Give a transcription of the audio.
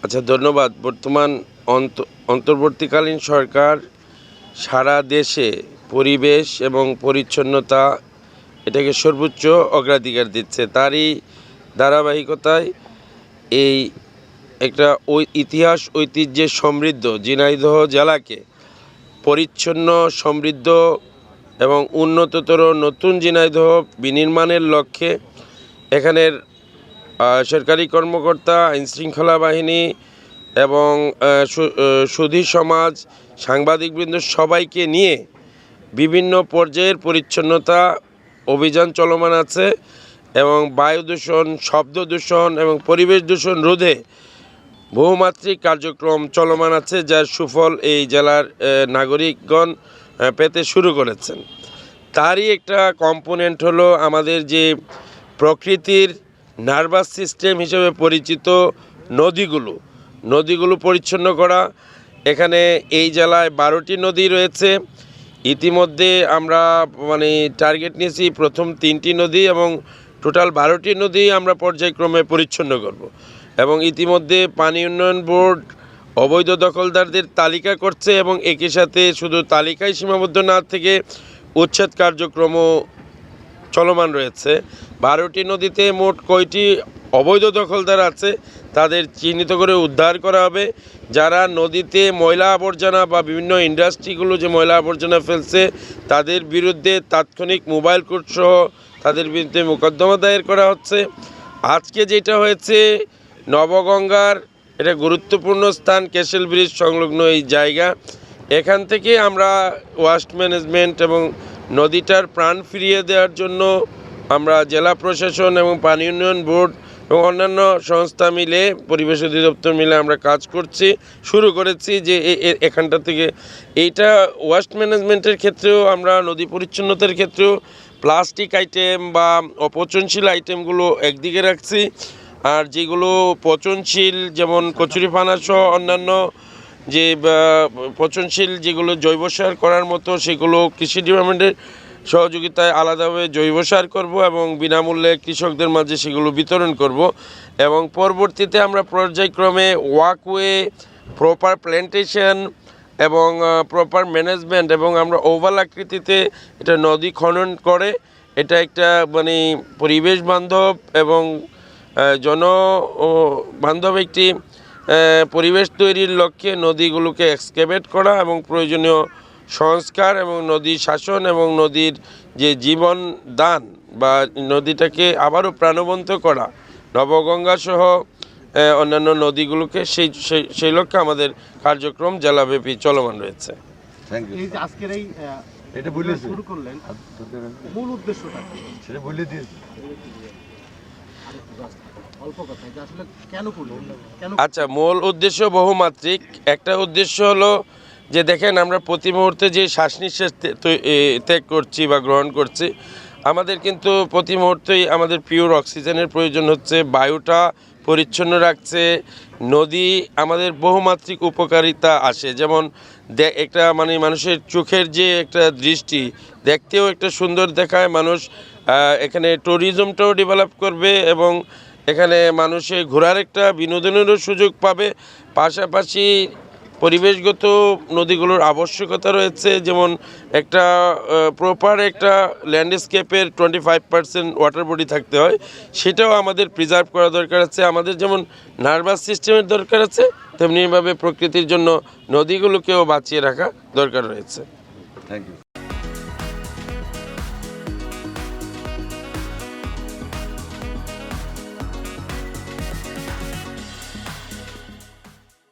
আচ্ছা, ধন্যবাদ। বর্তমান অন্তর্বর্তীকালীন সরকার সারা দেশে পরিবেশ এবং পরিচ্ছন্নতা এটাকে সর্বোচ্চ অগ্রাধিকার দিচ্ছে। তারই ধারাবাহিকতায় এই একটা ইতিহাস ঐতিহ্যে সমৃদ্ধ ঝিনাইদহ জেলাকে পরিচ্ছন্ন, সমৃদ্ধ এবং উন্নততর নতুন ঝিনাইদহ বিনির্মাণের লক্ষ্যে এখানের সরকারি কর্মকর্তা, আইনশৃঙ্খলা বাহিনী এবং সুধী সমাজ, সাংবাদিকবৃন্দ সবাইকে নিয়ে বিভিন্ন পর্যায়ের পরিচ্ছন্নতা অভিযান চলমান আছে এবং বায়ু দূষণ, শব্দ দূষণ এবং পরিবেশ দূষণ রোধে বহুমাত্রিক কার্যক্রম চলমান আছে, যার সুফল এই জেলার নাগরিকগণ পেতে শুরু করেছেন। তারই একটা কম্পোনেন্ট হলো আমাদের যে প্রকৃতির নার্ভাস সিস্টেম হিসেবে পরিচিত নদীগুলো পরিচ্ছন্ন করা। এখানে এই জেলায় 12টি নদী রয়েছে। ইতিমধ্যে আমরা টার্গেট নিয়েছি প্রথম 3টি নদী এবং টোটাল 12টি নদী আমরা পর্যায়ক্রমে পরিচ্ছন্ন করব। এবং ইতিমধ্যে পানি উন্নয়ন বোর্ড অবৈধ দখলদারদের তালিকা করছে এবং একই সাথে শুধু তালিকায় সীমাবদ্ধ না থেকে উচ্ছেদ কার্যক্রমও চলমান রয়েছে। 12টি নদীতে মোট কয়টি অবৈধ দখলদার আছে তাদের চিহ্নিত করে উদ্ধার করা হবে। যারা নদীতে ময়লা আবর্জনা বা বিভিন্ন ইন্ডাস্ট্রিগুলো যে ময়লা আবর্জনা ফেলছে তাদের বিরুদ্ধে তাৎক্ষণিক মোবাইল কোর্ট সহ তাদের বিরুদ্ধে মোকদ্দমা দায়ের করা হচ্ছে। আজকে যেটা হয়েছে নবগঙ্গার এটা গুরুত্বপূর্ণ স্থান, ক্যাসেল ব্রিজ সংলগ্ন এই জায়গা। এখান থেকে আমরা ওয়াস্ট ম্যানেজমেন্ট এবং নদীটার প্রাণ ফিরিয়ে দেওয়ার জন্য আমরা জেলা প্রশাসন এবং পানি উন্নয়ন বোর্ড এবং অন্যান্য সংস্থা মিলে, পরিবেশ অধিদপ্তর মিলে আমরা কাজ শুরু করেছি যে এখানটা থেকে এইটা ওয়াস্ট ম্যানেজমেন্টের ক্ষেত্রেও আমরা নদী পরিচ্ছন্নতার ক্ষেত্রেও প্লাস্টিক আইটেম বা অপচনশীল আইটেমগুলো একদিকে রাখছি, আর যেগুলো পচনশীল যেমন কচুরিপানা সহ অন্যান্য যে পচনশীল যেগুলো জৈব সার করার মতো সেগুলো কৃষি ডিপার্টমেন্টের সহযোগিতায় আলাদাভাবে জৈব সার করব এবং বিনামূল্যে কৃষকদের মাঝে সেগুলো বিতরণ করব। এবং পরবর্তীতে আমরা পর্যায়ক্রমে ওয়াকওয়ে, প্রপার প্ল্যান্টেশন এবং প্রপার ম্যানেজমেন্ট এবং আমরা ওভাল আকৃতিতে এটা নদী খনন করে এটা একটা পরিবেশ বান্ধব এবং জনবান্ধব একটি পরিবেশ তৈরির লক্ষ্যে নদীগুলোকে এক্সকেভেট করা এবং প্রয়োজনীয় সংস্কার এবং নদী শাসন এবং নদীর যে জীবন দান বা নদীটাকে আবারও প্রাণবন্ত করা, নবগঙ্গা সহ অন্যান্য নদীগুলোকে সেই লক্ষ্যে আমাদের কার্যক্রম জেলাব্যাপী চলমান রয়েছে। আচ্ছা, মূল উদ্দেশ্য বহুমাত্রিক। একটা উদ্দেশ্য হলো যে দেখেন আমরা প্রতি মুহূর্তে যে শ্বাস নিঃশ্বাস ত্যাগ করছি বা গ্রহণ করছি, আমাদের কিন্তু প্রতি মুহূর্তেই আমাদের পিওর অক্সিজেনের প্রয়োজন হচ্ছে। বায়ুটা পরিচ্ছন্ন রাখছে নদী, আমাদের বহুমাত্রিক উপকারিতা আসে। যেমন একটা মানুষের চোখের যে একটা দৃষ্টি দেখতেও একটা সুন্দর দেখায়, মানুষ এখানে ট্যুরিজমটাও ডেভেলপ করবে এবং এখানে মানুষে ঘোরার একটা বিনোদনেরও সুযোগ পাবে। পাশাপাশি পরিবেশগত নদীগুলোর আবশ্যকতা রয়েছে, যেমন একটা প্রপার একটা ল্যান্ডস্কেপের 25% ওয়াটার বডি থাকতে হয়, সেটাও আমাদের প্রিজার্ভ করা দরকার আছে। আমাদের যেমন নার্ভাস সিস্টেমের দরকার আছে তেমনিভাবে প্রকৃতির জন্য নদীগুলোকেও বাঁচিয়ে রাখা দরকার রয়েছে। Thank you.